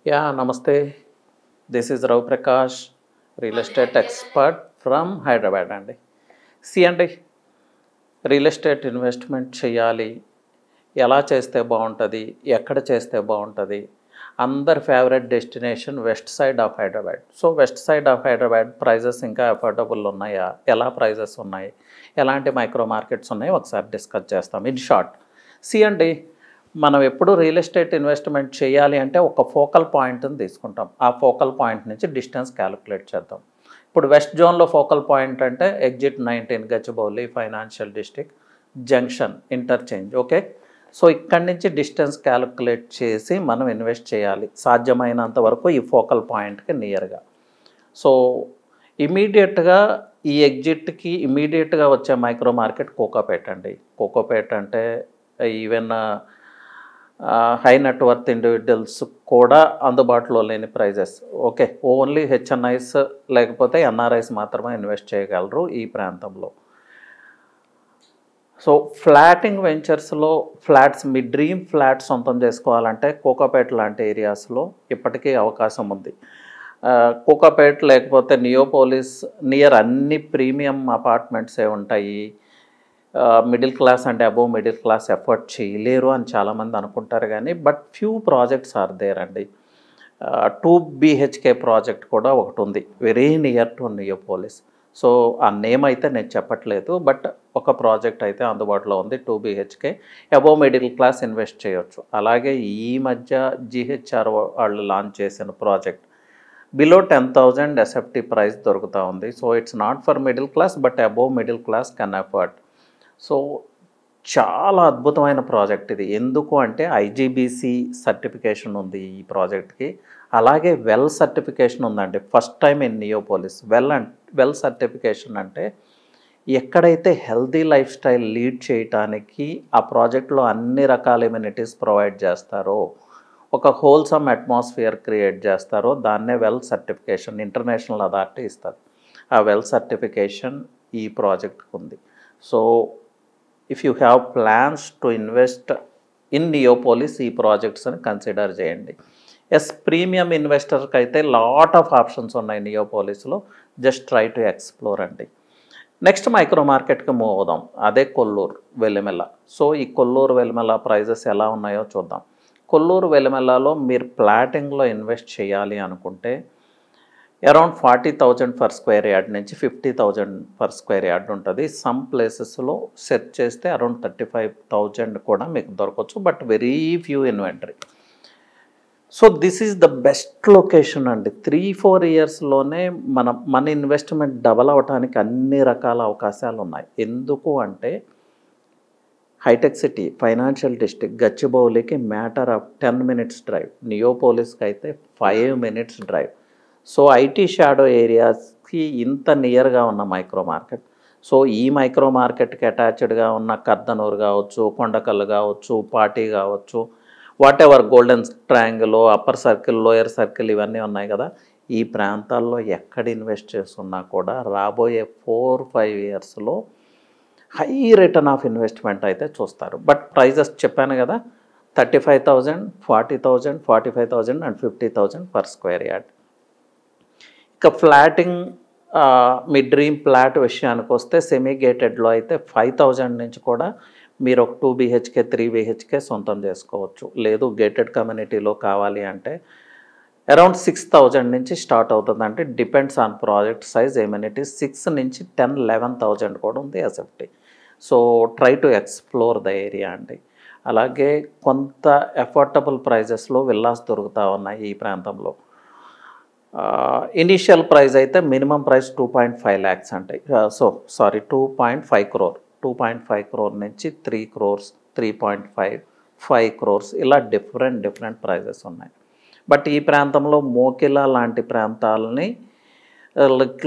Namaste. This is Rav Prakash, real estate expert from Hyderabad అండి. అండి real estate investment చేయాలి, ఎలా చేస్తే బాగుంటుంది, ఎక్కడ చేస్తే బాగుంటుంది, అందరి favourite destination west side of Hyderabad. So west side of Hyderabad prices ఇంకా అఫోర్డబుల్ ఉన్నాయా, ఎలా ప్రైజెస్ ఉన్నాయి, ఎలాంటి మైక్రో మార్కెట్స్ ఉన్నాయి ఒకసారి డిస్కస్ చేస్తాం. ఇన్ షార్ట్ అండి మనం ఎప్పుడు రియల్ ఎస్టేట్ ఇన్వెస్ట్మెంట్ చేయాలి అంటే ఒక ఫోకల్ పాయింట్ని తీసుకుంటాం. ఆ ఫోకల్ పాయింట్ నుంచి డిస్టెన్స్ క్యాలిక్యులేట్ చేద్దాం. ఇప్పుడు వెస్ట్ జోన్లో ఫోకల్ పాయింట్ అంటే exit 19 Gachibowli financial district junction interchange. Okay, so ఇక్కడి నుంచి డిస్టెన్స్ క్యాలిక్యులేట్ చేసి మనం ఇన్వెస్ట్ చేయాలి సాధ్యమైనంత వరకు ఈ ఫోకల్ పాయింట్కి నియర్గా. సో ఇమీడియట్గా ఈ ఎగ్జిట్కి ఇమీడియట్గా వచ్చే మైక్రో మార్కెట్ కోకాపేట్ అండి. కోకాపేట్ అంటే ఈవెన్ హై నెట్వర్త్ ఇండివిజువల్స్ కూడా అందుబాటులో లేని ప్రైజెస్. ఓకే, ఓన్లీ హెచ్ఎన్ఐస్ లేకపోతే ఎన్ఆర్ఐస్ మాత్రమే ఇన్వెస్ట్ చేయగలరు ఈ ప్రాంతంలో. సో ఫ్లాటింగ్ వెంచర్స్లో ఫ్లాట్స్, మీ డ్రీమ్ ఫ్లాట్ సొంతం చేసుకోవాలంటే కోకాపేట్ లాంటి ఏరియాస్లో ఇప్పటికీ అవకాశం ఉంది. కోకాపేట్ లేకపోతే నియోపోలిస్ నియర్ అన్ని ప్రీమియం అపార్ట్మెంట్సే ఉంటాయి. మిడిల్ క్లాస్ అంటే అబోవ్ మిడిల్ క్లాస్ ఎఫర్ట్ చేయలేరు అని చాలామంది అనుకుంటారు, కానీ but few projects are there అండి. 2 BHK ప్రాజెక్ట్ కూడా ఒకటి ఉంది very near to Neopolis. So ఆ నేమ్ అయితే నేను చెప్పట్లేదు, బట్ ఒక ప్రాజెక్ట్ అయితే అందుబాటులో ఉంది 2 BHK. Above middle class invest చేయొచ్చు. అలాగే ఈ మధ్య GHR వాళ్ళు లాంచ్ చేసిన ప్రాజెక్ట్ బిలో 10,000 ఎస్ఎఫ్టీ ప్రైస్ దొరుకుతూ ఉంది. So it's not for middle class but above middle class can afford. So చాలా అద్భుతమైన ప్రాజెక్ట్ ఇది. ఎందుకు అంటే IGBC సర్టిఫికేషన్ ఉంది ఈ ప్రాజెక్ట్కి, అలాగే వెల్ సర్టిఫికేషన్ ఉందండి. First time in Neopolis well certification అంటే ఎక్కడైతే హెల్తీ లైఫ్ స్టైల్ లీడ్ చేయటానికి ఆ ప్రాజెక్ట్లో అన్ని రకాల ఎమ్యూనిటీస్ ప్రొవైడ్ చేస్తారో, ఒక హోల్సమ్ అట్మాస్ఫియర్ క్రియేట్ చేస్తారో దాన్నే వెల్ సర్టిఫికేషన్ ఇంటర్నేషనల్ అథారిటీ ఇస్తుంది. ఆ వెల్ సర్టిఫికేషన్ ఈ ప్రాజెక్ట్కి ఉంది. So if you have plans to invest in Neopolis ఈ ప్రాజెక్ట్స్ అని కన్సిడర్ చేయండి. ప్రీమియం ఇన్వెస్టర్కి అయితే లాట్ ఆఫ్ ఆప్షన్స్ ఉన్నాయి నియోపోలిస్లో. జస్ట్ ట్రై టు ఎక్స్ప్లోర్ అండి. నెక్స్ట్ మైక్రో మార్కెట్కి మూవ్ అవుదాం. అదే కొల్లూరు వెల్లిమెల్ల. సో ఈ కొల్లూరు వెల్లిమెల్ల ప్రైజెస్ ఎలా ఉన్నాయో చూద్దాం. కొల్లూరు వెల్లిమెల్లలో మీరు ప్లాటింగ్లో ఇన్వెస్ట్ చేయాలి అనుకుంటే అరౌండ్ 40,000 పర్ స్క్వేర్ యార్డ్ నుంచి 50,000 పర్ స్క్వేర్ యార్డ్ ఉంటుంది. సమ్ ప్లేసెస్లో సెర్చ్ చేస్తే అరౌండ్ 35,000 కూడా మీకు దొరకవచ్చు, but very few inventory. So this is the best location అండి. 3-4 ఇయర్స్లోనే మన ఇన్వెస్ట్మెంట్ డబల్ అవడానికి అన్ని రకాల అవకాశాలు ఉన్నాయి. ఎందుకు అంటే హైటెక్ సిటీ ఫైనాన్షియల్ డిస్ట్రిక్ట్ గచ్చిబౌలికి మ్యాటర్ ఆఫ్ 10 minutes డ్రైవ్, నియోపోలిస్కి అయితే 5 minutes drive. So IT shadow ఏరియాస్కి ఇంత నియర్గా ఉన్న మైక్రో మార్కెట్. సో ఈ మైక్రో మార్కెట్కి అటాచ్డ్గా ఉన్న కర్దనూరు కావచ్చు, కొండకల్లు కావచ్చు, పాటి కావచ్చు, whatever golden triangle, upper circle, lower circle ఇవన్నీ ఉన్నాయి కదా. ఈ ప్రాంతాల్లో ఎక్కడ ఇన్వెస్ట్ చేస్తున్నా కూడా రాబోయే 4-5 ఇయర్స్లో హై రిటర్న్ ఆఫ్ ఇన్వెస్ట్మెంట్ అయితే చూస్తారు. బట్ ప్రైజెస్ చెప్పాను కదా, 35,000, 40,000, 45,000 అండ్ 50,000 పర్ స్క్వేర్ యార్డ్. ఇక ఫ్లాటింగ్, మీ డ్రీమ్ ఫ్లాట్ విషయానికి వస్తే సెమీ గేటెడ్లో అయితే 5,000 నుంచి కూడా మీరు ఒక 2 BHK 3 BHK సొంతం చేసుకోవచ్చు. లేదు గేటెడ్ కమ్యూనిటీలో కావాలి అంటే అరౌండ్ 6,000 నుంచి స్టార్ట్ అవుతుంది. అంటే depends on project size, amenities. 6 నుంచి 10-11,000 కూడా ఉంది SFT. So try to explore the area అండి. అలాగే కొంత అఫోర్డబుల్ ప్రైజెస్లో విల్లాస్ దొరుకుతూ ఉన్నాయి ఈ ప్రాంతంలో. ఇనీషియల్ ప్రైస్ అయితే మినిమం ప్రైస్ 2.5 lakhs అంటే 2.5 crore. 2.5 crore నుంచి 3 crores, 3.5, 5 crores ఇలా డిఫరెంట్ ప్రైజెస్ ఉన్నాయి. బట్ ఈ ప్రాంతంలో మోకిలా లాంటి ప్రాంతాలని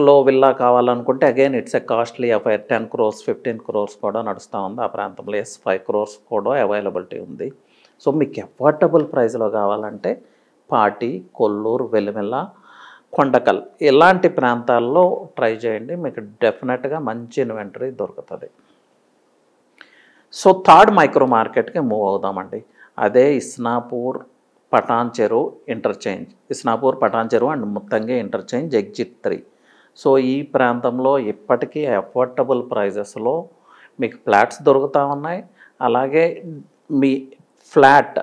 లో విల్లా కావాలనుకుంటే again it's a costly affair. 10 crores, 15 crores కూడా నడుస్తూ ఉంది ఆ ప్రాంతంలో. 5 crores కూడా అవైలబిలిటీ ఉంది. సో మీకు అఫోర్డబుల్ ప్రైస్లో కావాలంటే పాటి, కొల్లూరు, వెల్లిమెల్ల, కొండకల్ ఇలాంటి ప్రాంతాల్లో ట్రై చేయండి. మీకు డెఫినెట్గా మంచి ఇన్వెంటరీ దొరుకుతుంది. సో థర్డ్ మైక్రో మార్కెట్కి మూవ్ అవుదామండి. అదే Isnapur Patancheru interchange, Isnapur Patancheru and Muthangi interchange exit 3. So ఈ ప్రాంతంలో ఇప్పటికీ అఫోర్డబుల్ ప్రైజెస్లో మీకు ఫ్లాట్స్ దొరుకుతూ ఉన్నాయి. అలాగే మీ ఫ్లాట్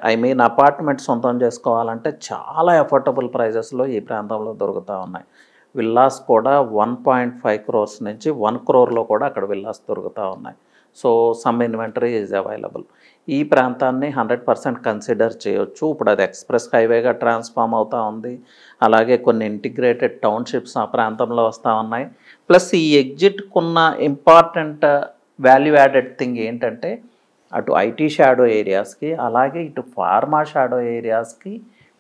అపార్ట్మెంట్ సొంతం చేసుకోవాలంటే చాలా అఫోర్డబుల్ ప్రైజెస్లో ఈ ప్రాంతంలో దొరుకుతూ ఉన్నాయి. విల్లాస్ కూడా 1.5 crores నుంచి 1 crore కూడా అక్కడ విల్లాస్ దొరుకుతూ ఉన్నాయి. So some inventory is available. ఈ ప్రాంతాన్ని 100% కన్సిడర్ చేయొచ్చు. ఇప్పుడు అది ఎక్స్ప్రెస్ హైవేగా ట్రాన్స్ఫార్మ్ అవుతూ ఉంది. అలాగే కొన్ని ఇంటిగ్రేటెడ్ టౌన్షిప్స్ ఆ ప్రాంతంలో వస్తూ ఉన్నాయి. ప్లస్ ఈ ఎగ్జిట్కున్న ఇంపార్టెంట్ వాల్యూ యాడెడ్ థింగ్ ఏంటంటే అటు ఐటీ షాడో ఏరియాస్కి అలాగే ఇటు ఫార్మా షాడో ఏరియాస్కి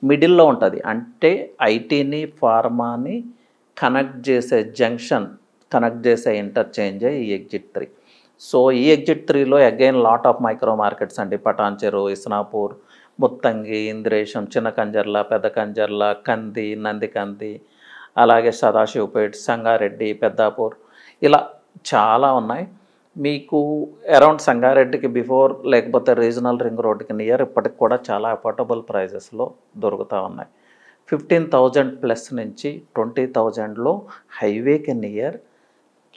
మిడిల్లో ఉంటుంది. అంటే ఐటీని ఫార్మాని కనెక్ట్ చేసే జంక్షన్, కనెక్ట్ చేసే ఇంటర్చేంజే ఈ ఎగ్జిట్ 3. సో ఈ ఎగ్జిట్ 3లో again lot of micro markets అండి. పటాన్ చెరు, ఇస్నాపూర్, ముత్తంగి, ఇంద్రేశం, చిన్న కంజర్ల, పెద్ద కంజర్ల, కంది, నందికంది, అలాగే సదాశివపేట్, సంగారెడ్డి, పెద్దాపూర్, ఇలా చాలా ఉన్నాయి. మీకు అరౌండ్ సంగారెడ్డికి బిఫోర్ లేకపోతే రీజనల్ రింగ్ రోడ్డుకి నియర్ ఇప్పటికి కూడా చాలా అఫోర్డబుల్ ప్రైజెస్లో దొరుకుతూ ఉన్నాయి. 15,000+ నుంచి 20,000లో హైవేకి నియర్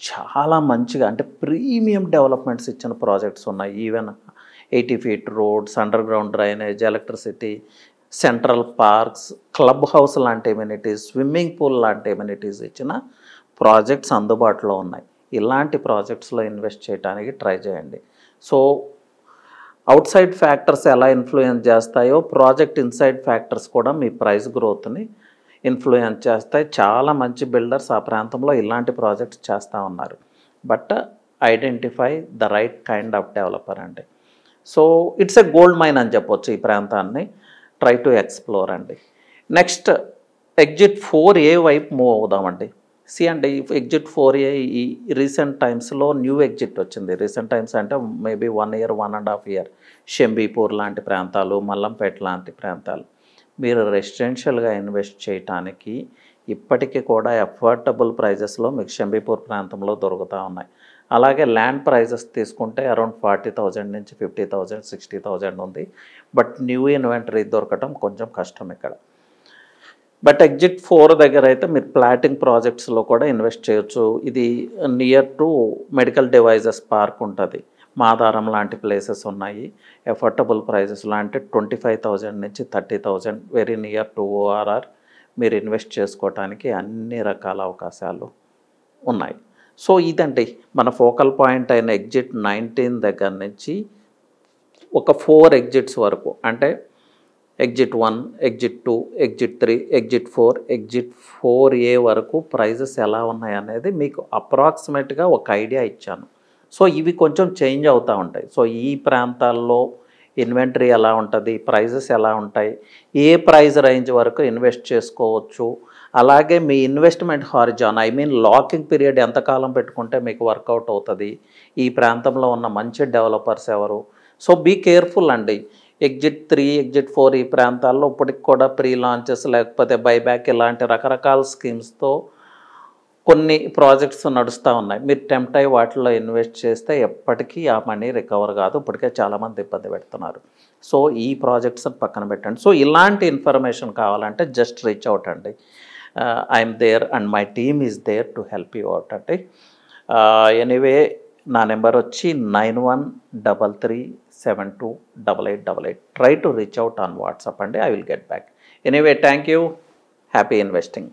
చాలా మంచిగా అంటే ప్రీమియం డెవలప్మెంట్స్ ఇచ్చిన ప్రాజెక్ట్స్ ఉన్నాయి. Even 80 feet roads, under ground drainage, electricity, central parks, club house లాంటి ఎమ్యూనిటీస్, స్విమ్మింగ్ పూల్ లాంటి ఎమ్యూనిటీస్ ఇచ్చిన ప్రాజెక్ట్స్ అందుబాటులో ఉన్నాయి. ఇలాంటి ప్రాజెక్ట్స్లో ఇన్వెస్ట్ చేయడానికి ట్రై చేయండి. సో అవుట్ సైడ్ ఫ్యాక్టర్స్ ఎలా ఇన్ఫ్లుయెన్స్ చేస్తాయో ప్రాజెక్ట్ ఇన్సైడ్ ఫ్యాక్టర్స్ కూడా మీ ప్రైస్ గ్రోత్ని ఇన్ఫ్లుయెన్స్ చేస్తాయి. చాలా మంచి బిల్డర్స్ ఆ ప్రాంతంలో ఇలాంటి ప్రాజెక్ట్స్ చేస్తూ ఉన్నారు. But identify the right kind of developer అండి. So it's a gold mine అని చెప్పొచ్చు ఈ ప్రాంతాన్ని. ట్రై టు ఎక్స్ప్లోర్ అండి. నెక్స్ట్ ఎగ్జిట్ 4A వైపు మూవ్ అవుదామండి. అండి ఎగ్జిట్ 4A ఈ రీసెంట్ టైమ్స్లో న్యూ ఎగ్జిట్ వచ్చింది. రీసెంట్ టైమ్స్ అంటే మేబీ 1 year 1.5 year షంబీపూర్ లాంటి ప్రాంతాలు, మల్లంపేట లాంటి ప్రాంతాలు మీరు రెసిడెన్షియల్గా ఇన్వెస్ట్ చేయడానికి ఇప్పటికీ కూడా అఫోర్డబుల్ ప్రైజెస్లో మీకు షంబీపూర్ ప్రాంతంలో దొరుకుతూ ఉన్నాయి. అలాగే ల్యాండ్ ప్రైజెస్ తీసుకుంటే అరౌండ్ 40,000 నుంచి 50,000 60,000 ఉంది. బట్ న్యూ ఇన్వెంటరీ దొరకటం కొంచెం కష్టం ఇక్కడ. బట్ ఎగ్జిట్ 4 దగ్గర అయితే మీరు ప్లాటింగ్ ప్రాజెక్ట్స్లో కూడా ఇన్వెస్ట్ చేయొచ్చు. ఇది near to medical devices park ఉంటుంది. మాదారం లాంటి ప్లేసెస్ ఉన్నాయి. అఫోర్డబుల్ ప్రైజెస్లో అంటే 25,000 నుంచి 30,000 వెరీ నియర్ టు ORR మీరు ఇన్వెస్ట్ చేసుకోవటానికి అన్ని రకాల అవకాశాలు ఉన్నాయి. సో ఇదండి మన ఫోకల్ పాయింట్ అయిన ఎగ్జిట్ 19 దగ్గర నుంచి ఒక 4 ఎగ్జిట్స్ వరకు అంటే exit 1, exit 2, exit 3, exit 4, exit 4A వరకు ప్రైజెస్ ఎలా ఉన్నాయి అనేది మీకు అప్రాక్సిమేట్గా ఒక ఐడియా ఇచ్చాను. సో ఇవి కొంచెం చేంజ్ అవుతూ ఉంటాయి. సో ఈ ప్రాంతాల్లో ఇన్వెంటరీ ఎలా ఉంటుంది, ప్రైజెస్ ఎలా ఉంటాయి, ఏ ప్రైజ్ రేంజ్ వరకు ఇన్వెస్ట్ చేసుకోవచ్చు, అలాగే మీ ఇన్వెస్ట్మెంట్ హారిజాన్ లాకింగ్ పీరియడ్ ఎంతకాలం పెట్టుకుంటే మీకు వర్కౌట్ అవుతుంది, ఈ ప్రాంతంలో ఉన్న మంచి డెవలపర్స్ ఎవరు. సో బీ కేర్ఫుల్ అండి. ఎగ్జిట్ 3, ఎగ్జిట్ 4 ఈ ప్రాంతాల్లో ఇప్పటికి కూడా ప్రీ లాంచెస్ లేకపోతే బైబ్యాక్ ఇలాంటి రకరకాల స్కీమ్స్తో కొన్ని ప్రాజెక్ట్స్ నడుస్తూ ఉన్నాయి. మీరు టెంప్ట్ అయ్యి వాటిల్లో ఇన్వెస్ట్ చేస్తే ఎప్పటికీ ఆ మనీ రికవర్ కాదు. ఇప్పటికే చాలామంది ఇబ్బంది పెడుతున్నారు. సో ఈ ప్రాజెక్ట్స్ పక్కన పెట్టండి. సో ఇలాంటి ఇన్ఫర్మేషన్ కావాలంటే జస్ట్ రీచ్ అవుట్ అండి. I'm there and my team is there to help you out అండి. ఎనీవే నా నెంబర్ వచ్చి 9133728888. Try to reach out on WhatsApp అండి. I will get back. Anyway thank you. Happy investing.